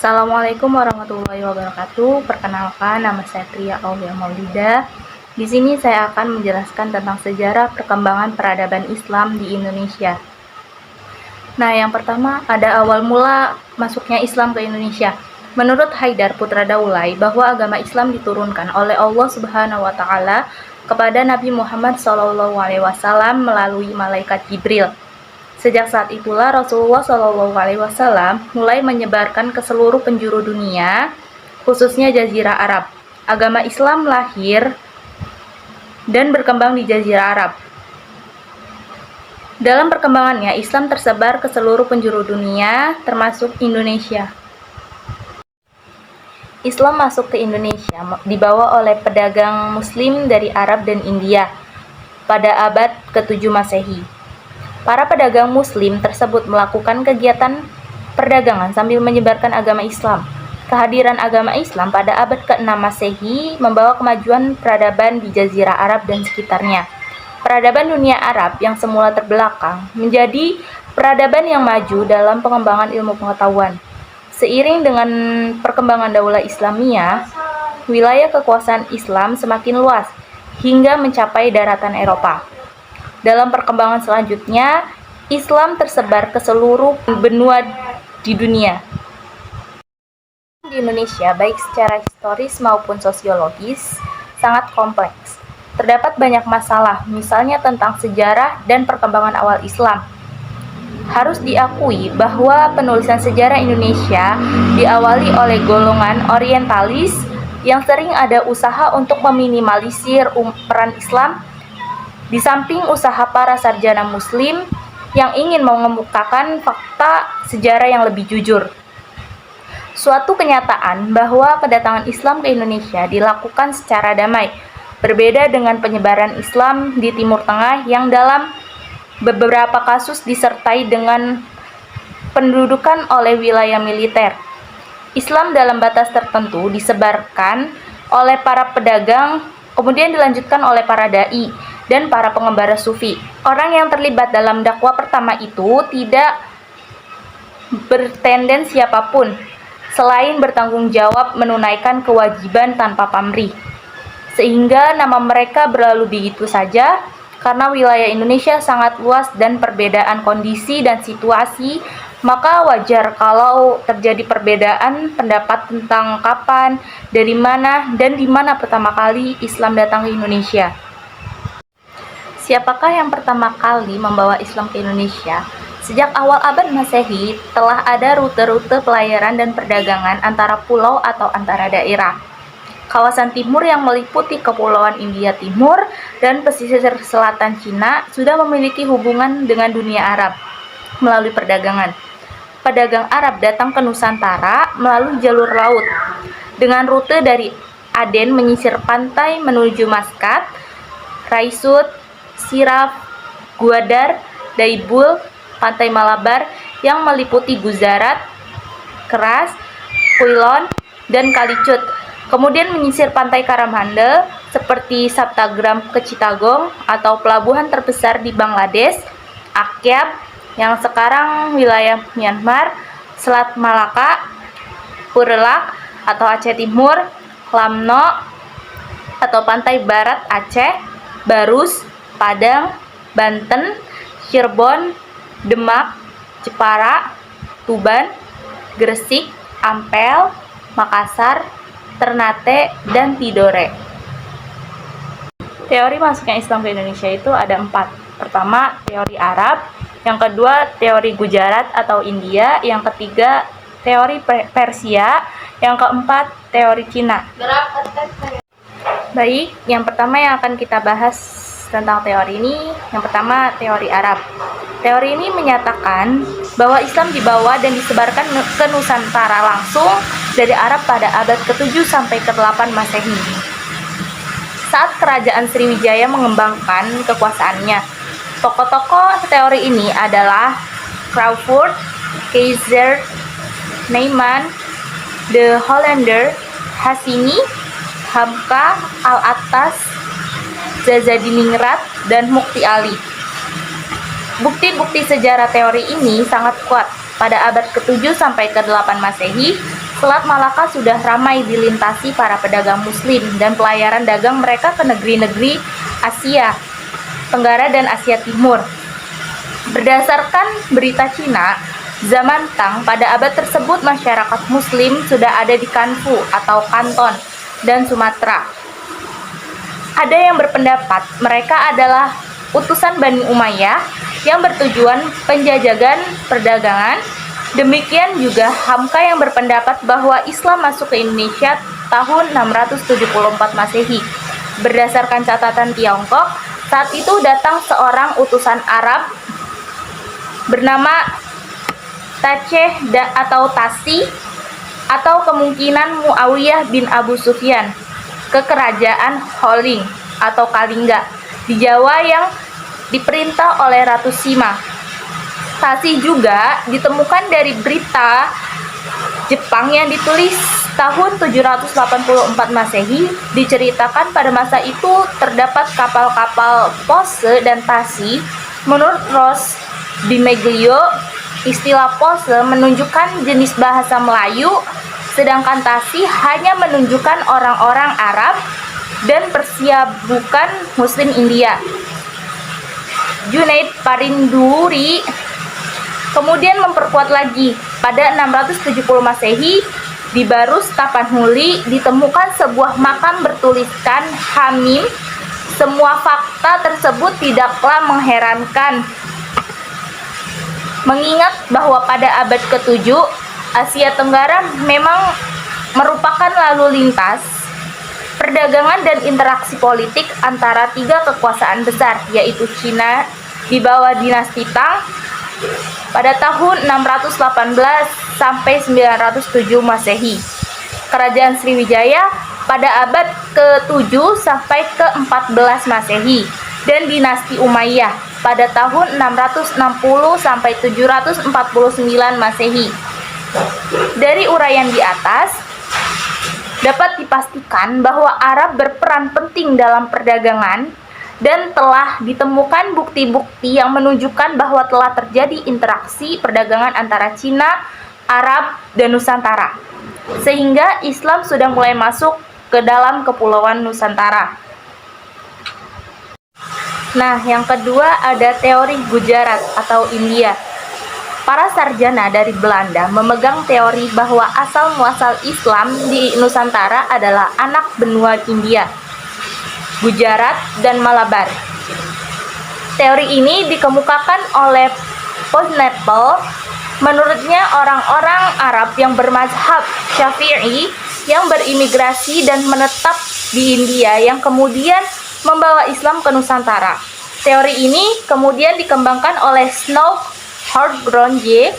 Assalamualaikum warahmatullahi wabarakatuh. Perkenalkan, nama saya Tria Aulia Maulida. Di sini saya akan menjelaskan tentang sejarah perkembangan peradaban Islam di Indonesia. Nah, yang pertama ada awal mula masuknya Islam ke Indonesia. Menurut Haidar Putra Daulay, bahwa agama Islam diturunkan oleh Allah Subhanahu wa taala kepada Nabi Muhammad SAW melalui malaikat Jibril. Sejak saat itulah Rasulullah SAW mulai menyebarkan ke seluruh penjuru dunia, khususnya Jazirah Arab. Agama Islam lahir dan berkembang di Jazirah Arab. Dalam perkembangannya, Islam tersebar ke seluruh penjuru dunia, termasuk Indonesia. Islam masuk ke Indonesia dibawa oleh pedagang Muslim dari Arab dan India pada abad ke-7 Masehi. Para pedagang Muslim tersebut melakukan kegiatan perdagangan sambil menyebarkan agama Islam. Kehadiran agama Islam pada abad ke-6 Masehi membawa kemajuan peradaban di Jazirah Arab dan sekitarnya. Peradaban dunia Arab yang semula terbelakang menjadi peradaban yang maju dalam pengembangan ilmu pengetahuan. Seiring dengan perkembangan Daulah Islamiyah, wilayah kekuasaan Islam semakin luas hingga mencapai daratan Eropa. Dalam perkembangan selanjutnya, Islam tersebar ke seluruh benua di dunia. Di Indonesia, baik secara historis maupun sosiologis, sangat kompleks. Terdapat banyak masalah, misalnya tentang sejarah dan perkembangan awal Islam. Harus diakui bahwa penulisan sejarah Indonesia diawali oleh golongan orientalis yang sering ada usaha untuk meminimalisir peran Islam, di samping usaha para sarjana Muslim yang ingin mengemukakan fakta sejarah yang lebih jujur. Suatu kenyataan bahwa kedatangan Islam ke Indonesia dilakukan secara damai, berbeda dengan penyebaran Islam di Timur Tengah yang dalam beberapa kasus disertai dengan pendudukan oleh wilayah militer. Islam dalam batas tertentu disebarkan oleh para pedagang, kemudian dilanjutkan oleh para dai dan para pengembara sufi. Orang yang terlibat dalam dakwah pertama itu tidak bertenden siapapun, selain bertanggung jawab menunaikan kewajiban tanpa pamrih. Sehingga nama mereka berlalu begitu saja, karena wilayah Indonesia sangat luas dan perbedaan kondisi dan situasi, maka wajar kalau terjadi perbedaan pendapat tentang kapan, dari mana, dan di mana pertama kali Islam datang ke Indonesia. Siapakah yang pertama kali membawa Islam ke Indonesia? Sejak awal abad Masehi, telah ada rute-rute pelayaran dan perdagangan antara pulau atau antara daerah. Kawasan timur yang meliputi Kepulauan India Timur dan pesisir selatan Cina sudah memiliki hubungan dengan dunia Arab melalui perdagangan. Pedagang Arab datang ke Nusantara melalui jalur laut dengan rute dari Aden menyisir pantai menuju Maskat, Raisut, Siraf, Gwadar, Daibul, Pantai Malabar yang meliputi Guzarat, Keras, Quilon, dan Kalicut. Kemudian menyisir pantai Karamhande seperti Saptagram ke Chittagong atau pelabuhan terbesar di Bangladesh, Akyab yang sekarang wilayah Myanmar, Selat Malaka, Purelak atau Aceh Timur, Lamno atau pantai barat Aceh, Barus, Padang, Banten, Cirebon, Demak, Jepara, Tuban, Gresik, Ampel, Makassar, Ternate, dan Tidore. Teori masuknya Islam ke Indonesia itu ada 4. Pertama, teori Arab. Yang kedua, teori Gujarat atau India. Yang ketiga, teori Persia. Yang keempat, teori Cina. Baik, yang pertama yang akan kita bahas tentang teori ini, yang pertama teori Arab. Teori ini menyatakan bahwa Islam dibawa dan disebarkan ke Nusantara langsung dari Arab pada abad ke-7 sampai ke-8 Masehi. Saat kerajaan Sriwijaya mengembangkan kekuasaannya, tokoh-tokoh teori ini adalah Crawford, Keizer, Neyman, De Hollander, Hassini, Hamka, Al-Attas, Zazadiningrat, dan Mukti Ali. Bukti-bukti sejarah teori ini sangat kuat. Pada abad ke-7 sampai ke-8 Masehi, Selat Malaka sudah ramai dilintasi para pedagang muslim dan pelayaran dagang mereka ke negeri-negeri Asia Tenggara dan Asia Timur. Berdasarkan berita Cina, zaman Tang pada abad tersebut masyarakat muslim sudah ada di Kanfu atau Kanton dan Sumatera. Ada yang berpendapat mereka adalah utusan Bani Umayyah yang bertujuan penjajahan perdagangan. Demikian juga Hamka yang berpendapat bahwa Islam masuk ke Indonesia tahun 674 Masehi. Berdasarkan catatan Tiongkok, saat itu datang seorang utusan Arab bernama Taceh atau Tasi atau kemungkinan Muawiyah bin Abu Sufyan ke kerajaan Holing atau Kalingga di Jawa yang diperintah oleh Ratu Sima. Tasi juga ditemukan dari berita Jepang yang ditulis tahun 784 Masehi. Diceritakan pada masa itu terdapat kapal-kapal pose dan tasi. Menurut Ross Bimeglio, istilah pose menunjukkan jenis bahasa Melayu, sedangkan tasi hanya menunjukkan orang-orang Arab dan Persia bukan Muslim India. Junaid Parinduri kemudian memperkuat lagi. Pada 670 Masehi, di Barus Tapanuli ditemukan sebuah makam bertuliskan Hamim. Semua fakta tersebut tidaklah mengherankan, mengingat bahwa pada abad ke-7, Asia Tenggara memang merupakan lalu lintas perdagangan dan interaksi politik antara tiga kekuasaan besar, yaitu Cina di bawah dinasti Tang pada tahun 618 sampai 907 Masehi, Kerajaan Sriwijaya pada abad ke-7 sampai ke-14 Masehi, dan dinasti Umayyah pada tahun 660 sampai 749 Masehi. Dari uraian di atas dapat dipastikan bahwa Arab berperan penting dalam perdagangan dan telah ditemukan bukti-bukti yang menunjukkan bahwa telah terjadi interaksi perdagangan antara Cina, Arab, dan Nusantara, sehingga Islam sudah mulai masuk ke dalam kepulauan Nusantara. Nah, yang kedua ada teori Gujarat atau India. Para sarjana dari Belanda memegang teori bahwa asal-muasal Islam di Nusantara adalah anak benua India, Gujarat, dan Malabar. Teori ini dikemukakan oleh Posnapel. Menurutnya orang-orang Arab yang bermazhab Syafi'i yang berimigrasi dan menetap di India yang kemudian membawa Islam ke Nusantara. Teori ini kemudian dikembangkan oleh Snow Hordgronje.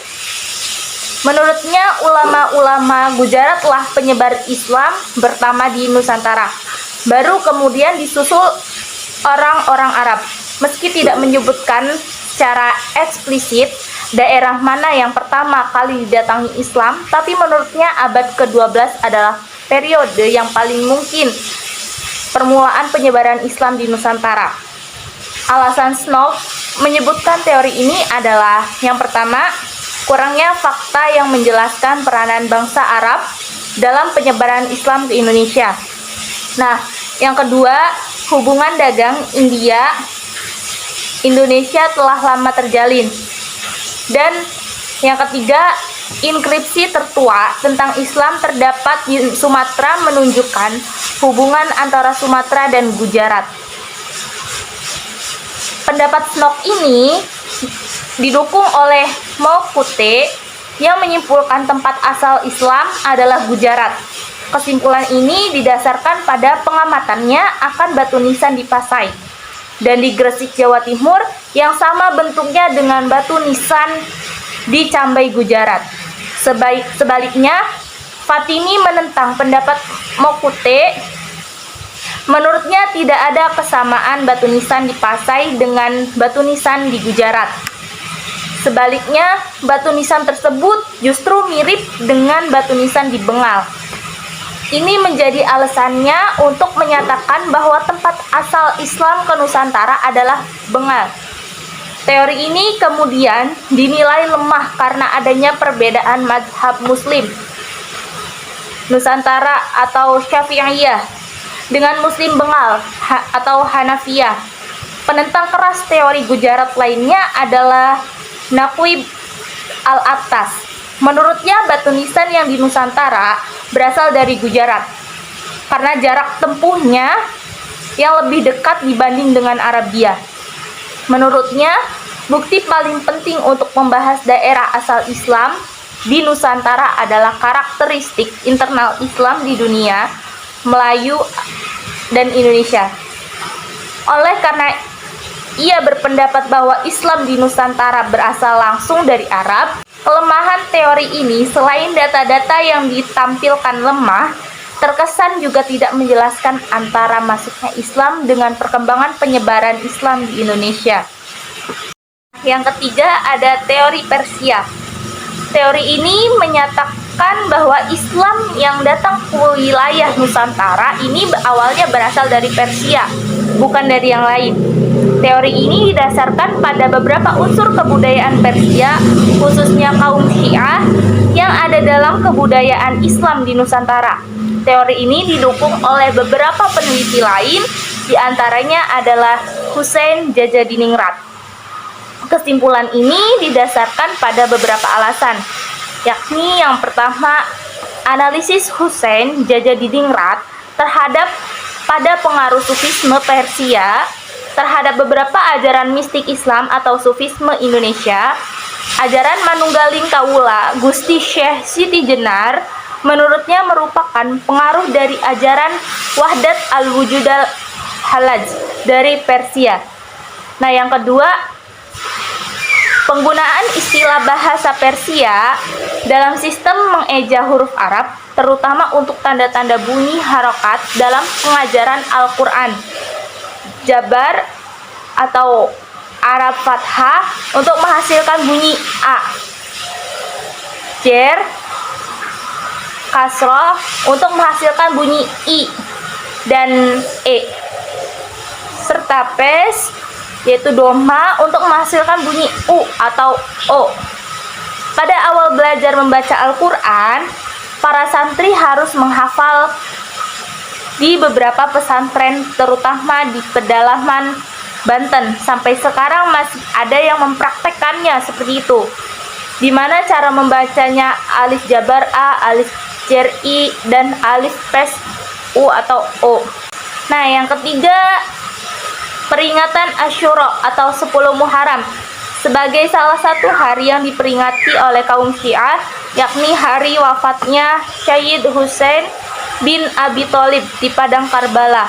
Menurutnya ulama-ulama Gujaratlah penyebar Islam pertama di Nusantara. Baru kemudian disusul orang-orang Arab. Meski tidak menyebutkan secara eksplisit daerah mana yang pertama kali didatangi Islam, tapi menurutnya abad ke-12 adalah periode yang paling mungkin permulaan penyebaran Islam di Nusantara. Alasan Snow menyebutkan teori ini adalah yang pertama, kurangnya fakta yang menjelaskan peranan bangsa Arab dalam penyebaran Islam ke Indonesia. Nah, yang kedua, hubungan dagang India-Indonesia telah lama terjalin. Dan yang ketiga, inskripsi tertua tentang Islam terdapat di Sumatera menunjukkan hubungan antara Sumatera dan Gujarat. Pendapat Snok ini didukung oleh Mokute yang menyimpulkan tempat asal Islam adalah Gujarat. Kesimpulan ini didasarkan pada pengamatannya akan batu nisan di Pasai dan di Gresik, Jawa Timur yang sama bentuknya dengan batu nisan di Cambai, Gujarat. Sebaliknya, Fatimi menentang pendapat Mokute. Menurutnya tidak ada kesamaan batu nisan di Pasai dengan batu nisan di Gujarat. Sebaliknya, batu nisan tersebut justru mirip dengan batu nisan di Bengal. Ini menjadi alasannya untuk menyatakan bahwa tempat asal Islam ke Nusantara adalah Bengal. Teori ini kemudian dinilai lemah karena adanya perbedaan mazhab Muslim. Nusantara atau Syafi'iyah dengan Muslim Bengal atau Hanafiyah. Penentang keras teori Gujarat lainnya adalah Naqib Al-Attas. Menurutnya batu nisan yang di Nusantara berasal dari Gujarat karena jarak tempuhnya yang lebih dekat dibanding dengan Arabia. Menurutnya, bukti paling penting untuk membahas daerah asal Islam di Nusantara adalah karakteristik internal Islam di dunia, Melayu, dan Indonesia. Oleh karena ia berpendapat bahwa Islam di Nusantara berasal langsung dari Arab, kelemahan teori ini selain data-data yang ditampilkan lemah, terkesan juga tidak menjelaskan antara masuknya Islam dengan perkembangan penyebaran Islam di Indonesia. Yang ketiga ada teori Persia. Teori ini menyatakan bahwa Islam yang datang ke wilayah Nusantara ini awalnya berasal dari Persia, bukan dari yang lain. Teori ini didasarkan pada beberapa unsur kebudayaan Persia, khususnya kaum Syiah, yang ada dalam kebudayaan Islam di Nusantara. Teori ini didukung oleh beberapa peneliti lain, diantaranya adalah Hussein Jajadiningrat. Kesimpulan ini didasarkan pada beberapa alasan, yakni yang pertama, analisis Hussein Jajadiningrat terhadap pada pengaruh Sufisme Persia terhadap beberapa ajaran mistik Islam atau Sufisme Indonesia. Ajaran Manunggaling Kawula Gusti Syekh Siti Jenar menurutnya merupakan pengaruh dari ajaran Wahdat al-Wujud al-Halaj dari Persia. Nah, yang kedua, penggunaan istilah bahasa Persia dalam sistem mengeja huruf Arab, terutama untuk tanda-tanda bunyi harokat dalam pengajaran Al-Quran. Jabar atau Arab Fathah untuk menghasilkan bunyi A. Jer, Kasroh untuk menghasilkan bunyi I dan E. Serta Pes, yaitu Doma untuk menghasilkan bunyi U atau O. Pada awal belajar membaca Al-Quran, para santri harus menghafal di beberapa pesantren, terutama di pedalaman Banten. Sampai sekarang masih ada yang mempraktekkannya seperti itu, di mana cara membacanya alif jabar A, alif jer I, dan alif pes U atau O. Nah, yang ketiga, peringatan Asyura atau 10 Muharram sebagai salah satu hari yang diperingati oleh kaum Syiah, yakni hari wafatnya Syed Hussein bin Abi Thalib di Padang Karbala.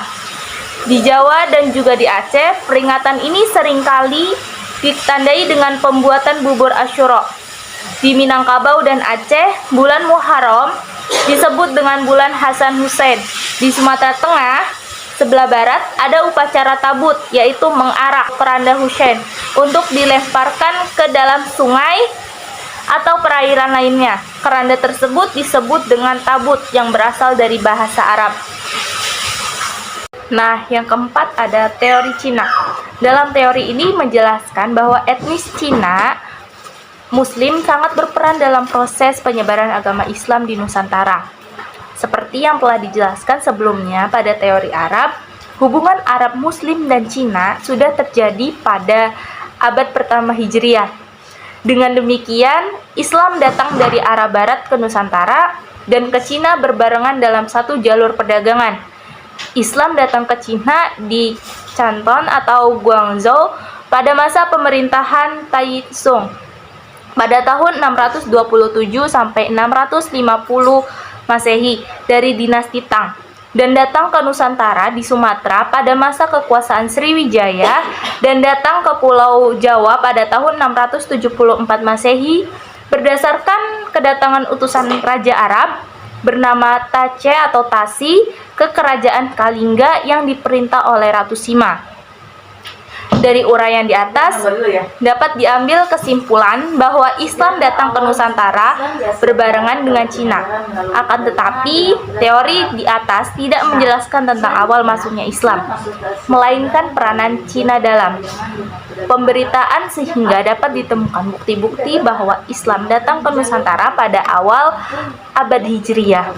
Di Jawa dan juga di Aceh, peringatan ini seringkali ditandai dengan pembuatan bubur Asyura. Di Minangkabau dan Aceh, bulan Muharram disebut dengan bulan Hasan Hussein. Di Sumatera Tengah, sebelah barat, ada upacara tabut, yaitu mengarak keranda Hussein untuk dilemparkan ke dalam sungai atau perairan lainnya. Keranda tersebut disebut dengan tabut yang berasal dari bahasa Arab. Nah, yang keempat ada teori Cina. Dalam teori ini menjelaskan bahwa etnis Cina Muslim sangat berperan dalam proses penyebaran agama Islam di Nusantara. Seperti yang telah dijelaskan sebelumnya pada teori Arab, hubungan Arab Muslim dan Cina sudah terjadi pada abad pertama Hijriah. Dengan demikian, Islam datang dari arah barat ke Nusantara dan ke Cina berbarengan dalam satu jalur perdagangan. Islam datang ke Cina di Canton atau Guangzhou pada masa pemerintahan Taizong pada tahun 627 sampai 650 Masehi dari dinasti Tang, dan datang ke Nusantara di Sumatera pada masa kekuasaan Sriwijaya dan datang ke Pulau Jawa pada tahun 674 Masehi berdasarkan kedatangan utusan Raja Arab bernama Tace atau Tasi ke kerajaan Kalingga yang diperintah oleh Ratu Sima. Dari uraian di atas dapat diambil kesimpulan bahwa Islam datang ke Nusantara berbarengan dengan Cina. Akan tetapi, teori di atas tidak menjelaskan tentang awal masuknya Islam, melainkan peranan Cina dalam pemberitaan sehingga dapat ditemukan bukti-bukti bahwa Islam datang ke Nusantara pada awal abad Hijriyah.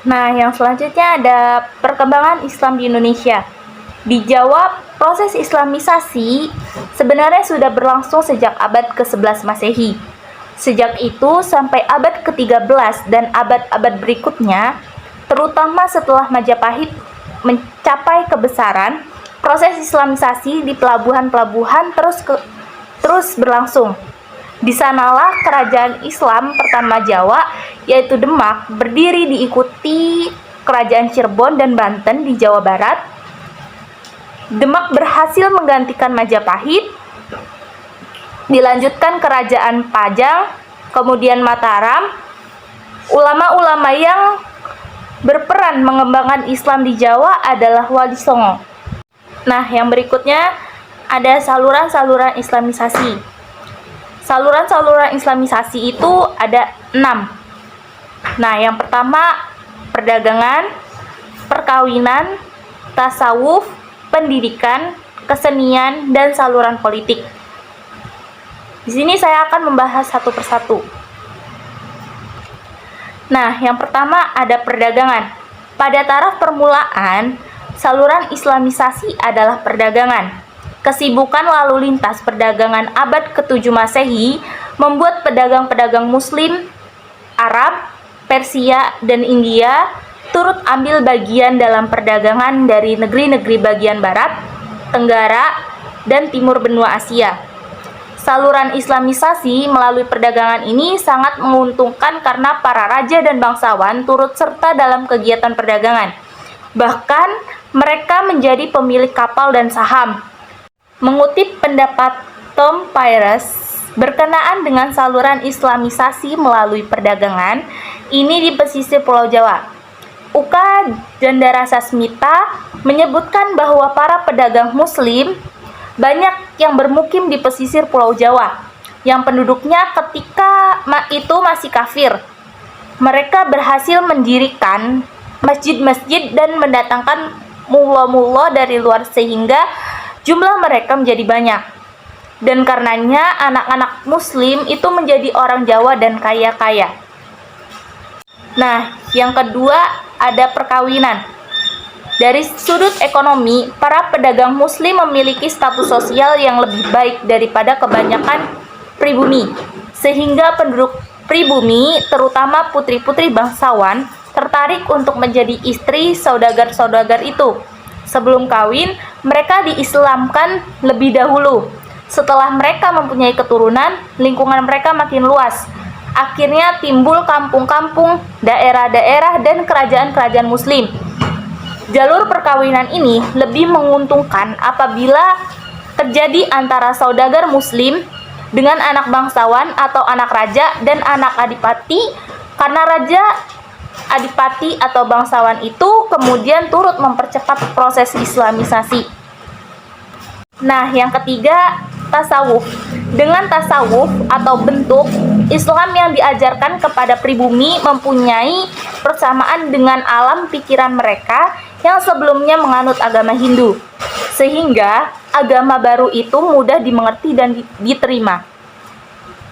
Nah, yang selanjutnya ada perkembangan Islam di Indonesia. Di Jawa, proses Islamisasi sebenarnya sudah berlangsung sejak abad ke-11 Masehi. Sejak itu sampai abad ke-13 dan abad-abad berikutnya, terutama setelah Majapahit mencapai kebesaran, proses Islamisasi di pelabuhan-pelabuhan terus berlangsung. Di sanalah kerajaan Islam pertama Jawa, yaitu Demak, berdiri diikuti kerajaan Cirebon dan Banten di Jawa Barat. Demak berhasil menggantikan Majapahit, dilanjutkan kerajaan Pajang, kemudian Mataram. Ulama-ulama yang berperan mengembangkan Islam di Jawa adalah Wali Songo. Nah, yang berikutnya ada saluran-saluran Islamisasi. Saluran-saluran Islamisasi itu ada 6. Nah, yang pertama perdagangan, perkawinan, tasawuf, pendidikan, kesenian, dan saluran politik. Di sini saya akan membahas satu persatu. Nah, yang pertama ada perdagangan. Pada taraf permulaan, saluran Islamisasi adalah perdagangan. Kesibukan lalu lintas perdagangan abad ke-7 Masehi membuat pedagang-pedagang Muslim, Arab, Persia, dan India turut ambil bagian dalam perdagangan dari negeri-negeri bagian Barat, Tenggara, dan Timur benua Asia. Saluran Islamisasi melalui perdagangan ini sangat menguntungkan karena para raja dan bangsawan turut serta dalam kegiatan perdagangan. Bahkan mereka menjadi pemilik kapal dan saham. Mengutip pendapat Tom Pires berkenaan dengan saluran Islamisasi melalui perdagangan ini di pesisir Pulau Jawa, Uka Jandarasasmita menyebutkan bahwa para pedagang Muslim banyak yang bermukim di pesisir Pulau Jawa yang penduduknya ketika itu masih kafir. Mereka berhasil mendirikan masjid-masjid dan mendatangkan mullah-mullah dari luar sehingga jumlah mereka menjadi banyak. Dan karenanya anak-anak Muslim itu menjadi orang Jawa dan kaya-kaya. Nah, yang kedua ada perkawinan. Dari sudut ekonomi, para pedagang Muslim memiliki status sosial yang lebih baik daripada kebanyakan pribumi, sehingga penduduk pribumi, terutama putri-putri bangsawan, tertarik untuk menjadi istri saudagar-saudagar itu. Sebelum kawin, mereka diislamkan lebih dahulu. Setelah mereka mempunyai keturunan, lingkungan mereka makin luas. Akhirnya timbul kampung-kampung, daerah-daerah, dan kerajaan-kerajaan Muslim. Jalur perkawinan ini lebih menguntungkan apabila terjadi antara saudagar Muslim dengan anak bangsawan atau anak raja dan anak adipati, karena raja, adipati atau bangsawan itu kemudian turut mempercepat proses Islamisasi. Nah, yang ketiga, tasawuf. Dengan tasawuf atau bentuk Islam yang diajarkan kepada pribumi mempunyai persamaan dengan alam pikiran mereka yang sebelumnya menganut agama Hindu, sehingga agama baru itu mudah dimengerti dan diterima.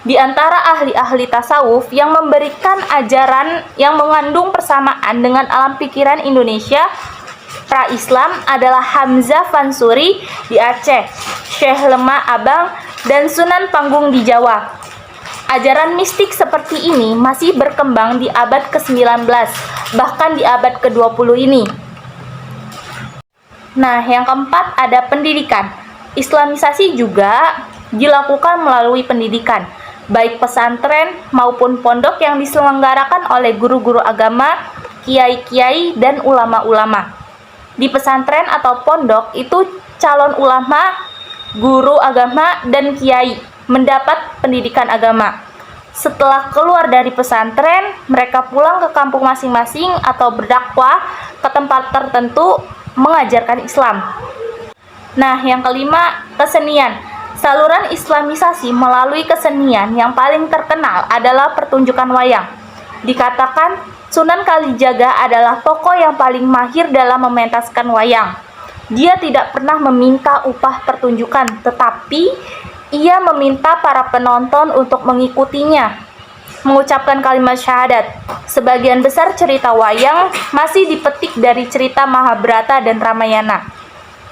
Di antara ahli-ahli tasawuf yang memberikan ajaran yang mengandung persamaan dengan alam pikiran Indonesia pra-Islam adalah Hamzah Fansuri di Aceh, Syekh Lemah Abang, dan Sunan Panggung di Jawa. Ajaran mistik seperti ini masih berkembang di abad ke-19, bahkan di abad ke-20 ini. Nah, yang keempat ada pendidikan. Islamisasi juga dilakukan melalui pendidikan, baik pesantren maupun pondok yang diselenggarakan oleh guru-guru agama, kiai-kiai, dan ulama-ulama. Di pesantren atau pondok itu calon ulama, guru agama, dan kiai mendapat pendidikan agama. Setelah keluar dari pesantren, mereka pulang ke kampung masing-masing atau berdakwah ke tempat tertentu mengajarkan Islam. Nah, yang kelima, kesenian. Saluran Islamisasi melalui kesenian yang paling terkenal adalah pertunjukan wayang. Dikatakan Sunan Kalijaga adalah tokoh yang paling mahir dalam mementaskan wayang. Dia tidak pernah meminta upah pertunjukan, tetapi ia meminta para penonton untuk mengikutinya. mengucapkan kalimat syahadat. Sebagian besar cerita wayang masih dipetik dari cerita Mahabharata dan Ramayana.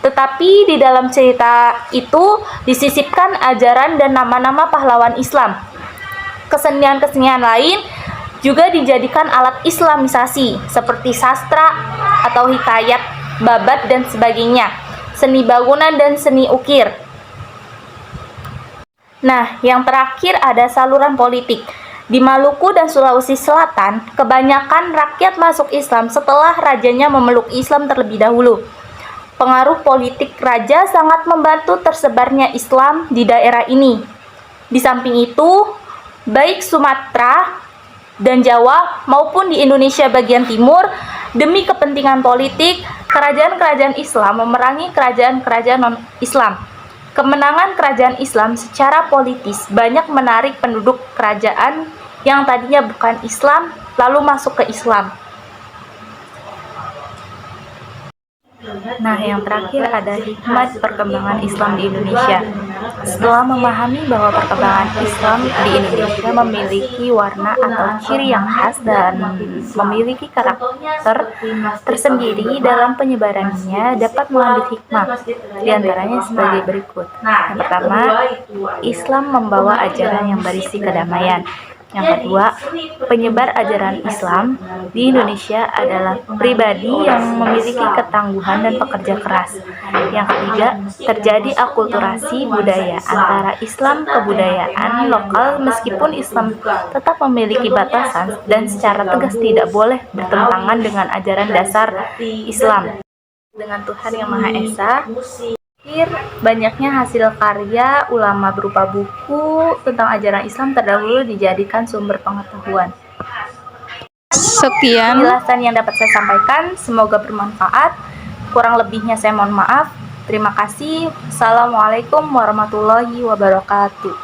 Tetapi di dalam cerita itu disisipkan ajaran dan nama-nama pahlawan Islam. Kesenian-kesenian lain juga dijadikan alat islamisasi seperti sastra atau hikayat, babat, dan sebagainya, seni bangunan dan seni ukir. Nah, yang terakhir ada saluran politik. Di Maluku dan Sulawesi Selatan, kebanyakan rakyat masuk Islam setelah rajanya memeluk Islam terlebih dahulu. Pengaruh politik raja sangat membantu tersebarnya Islam di daerah ini. Di samping itu, baik Sumatera dan Jawa maupun di Indonesia bagian timur, demi kepentingan politik, kerajaan-kerajaan Islam memerangi kerajaan-kerajaan non-Islam. Kemenangan kerajaan Islam secara politis banyak menarik penduduk kerajaan yang tadinya bukan Islam lalu masuk ke Islam. Nah, yang terakhir ada hikmat perkembangan Islam di Indonesia. Setelah memahami bahwa perkembangan Islam di Indonesia memiliki warna atau ciri yang khas dan memiliki karakter tersendiri dalam penyebarannya, dapat mengambil hikmah, di antaranya sebagai berikut. Yang pertama, Islam membawa ajaran yang berisi kedamaian. Yang kedua, penyebar ajaran Islam di Indonesia adalah pribadi yang memiliki ketangguhan dan pekerja keras. Yang ketiga, terjadi akulturasi budaya antara Islam kebudayaan lokal meskipun Islam tetap memiliki batasan dan secara tegas tidak boleh bertentangan dengan ajaran dasar Islam. Dengan Tuhan Yang Maha Esa, banyaknya hasil karya ulama berupa buku tentang ajaran Islam terdahulu dijadikan sumber pengetahuan. Sekian penjelasan yang dapat saya sampaikan, semoga bermanfaat. Kurang lebihnya saya mohon maaf. Terima kasih. Assalamualaikum warahmatullahi wabarakatuh.